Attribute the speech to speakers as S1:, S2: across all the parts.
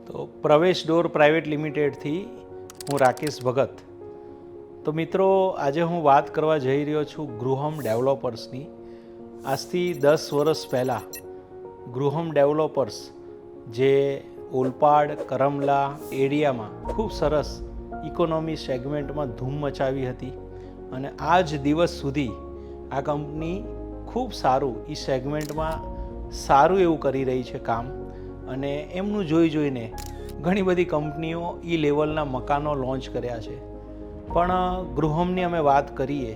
S1: તો પ્રવેશ door private લિમિટેડથી હું રાકેશ ભગત. તો મિત્રો, આજે હું વાત કરવા જઈ રહ્યો છું ગૃહમ ડેવલપર્સની. આજથી 10 વર્ષ પહેલાં ગૃહમ ડેવલપર્સ જે ઓલપાડ કરમલા એરિયામાં ખૂબ સરસ ઇકોનોમી સેગમેન્ટમાં ધૂમ મચાવી હતી અને આ જ દિવસ સુધી આ કંપની ખૂબ સારું એ સેગમેન્ટમાં સારું એવું કરી રહી છે કામ. અને એમનું જોઈને ઘણી બધી કંપનીઓ એ લેવલના મકાનો લોન્ચ કર્યા છે. પણ ગૃહમની અમે વાત કરીએ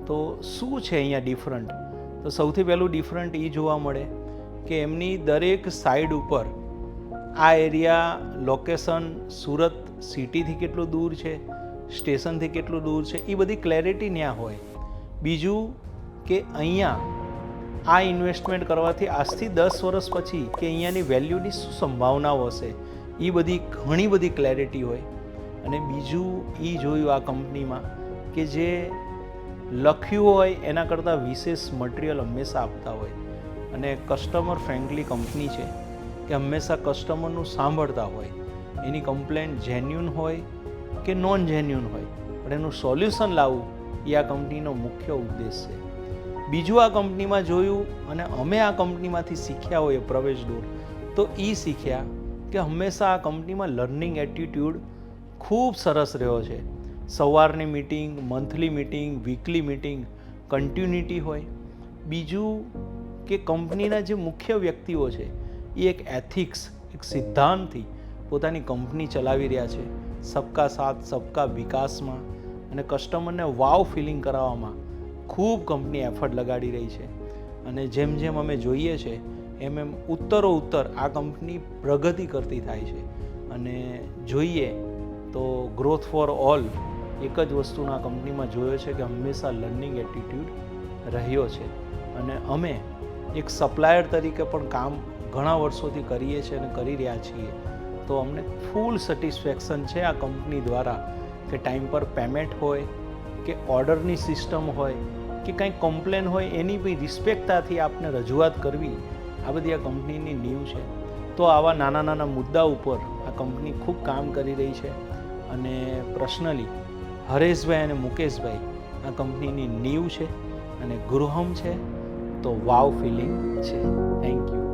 S1: તો શું છે અહીંયા ડિફરન્ટ? તો સૌથી પહેલું ડિફરન્ટ એ જોવા મળે કે એમની દરેક સાઈડ ઉપર આ એરિયા લોકેશન સુરત સિટીથી કેટલું દૂર છે, સ્ટેશનથી કેટલું દૂર છે, એ બધી ક્લેરિટી ત્યાં હોય. બીજું કે અહીંયા આ ઇન્વેસ્ટમેન્ટ કરવાથી આજથી 10 વર્ષ પછી કે અહીંયાની વેલ્યુની શું સંભાવનાઓ હશે એ બધી ઘણી બધી ક્લેરિટી હોય. અને બીજું એ જોયું આ કંપનીમાં કે જે લખ્યું હોય એના કરતાં વિશેષ મટીરિયલ હંમેશા આપતા હોય અને કસ્ટમર ફ્રેન્ડલી કંપની છે કે હંમેશા કસ્ટમરનું સાંભળતા હોય. એની કમ્પ્લેન જેન્યુન હોય કે નોન જેન્યુન હોય, પણ એનું સોલ્યુશન લાવવું એ આ કંપનીનો મુખ્ય ઉદ્દેશ છે. બીજું આ કંપનીમાં જોયું અને અમે આ કંપનીમાંથી શીખ્યા હોઈએ પ્રવેશ ડોર, તો એ શીખ્યા કે હંમેશા આ કંપનીમાં લર્નિંગ એટીટ્યૂડ ખૂબ સરસ રહ્યો છે. સવારની meeting, monthly meeting, weekly meeting, continuity હોય. બીજું કે કંપનીના જે મુખ્ય વ્યક્તિઓ છે એ એક એથિક્સ, એક સિદ્ધાંતથી પોતાની કંપની ચલાવી રહ્યા છે. સબકા સાથ સબકા વિકાસમાં અને કસ્ટમરને વાવ ફિલિંગ કરાવવામાં ખૂબ કંપની એફર્ટ લગાડી રહી છે. અને જેમ જેમ અમે જોઈએ છે એમ ઉત્તર આ કંપની પ્રગતિ કરતી થાય છે. અને જોઈએ તો ગ્રોથ ફોર ઓલ એક જ વસ્તુના કંપનીમાં જોયો છે કે હંમેશા લર્નિંગ એટીટ્યૂડ રહ્યો છે. અને અમે એક સપ્લાયર તરીકે પણ કામ ઘણા વર્ષોથી કરીએ છીએ અને કરી રહ્યા છીએ. તો અમને ફૂલ સેટિસ્ફેક્શન છે આ કંપની દ્વારા કે ટાઈમ પર પેમેન્ટ હોય કે ઓર્ડરની સિસ્ટમ હોય કે કંઈ કમ્પ્લેન હોય એની બી રિસ્પેક્ટતાથી આપને રજૂઆત કરવી, આ બધી આ કંપનીની નીવ છે. તો આવા નાના મુદ્દા ઉપર આ કંપની ખૂબ કામ કરી રહી છે. અને પર્સનલી હરેશભાઈ અને મુકેશભાઈ આ કંપનીની નીવ છે અને ગૃહમ છે તો વાવ ફિલિંગ છે. Thank you.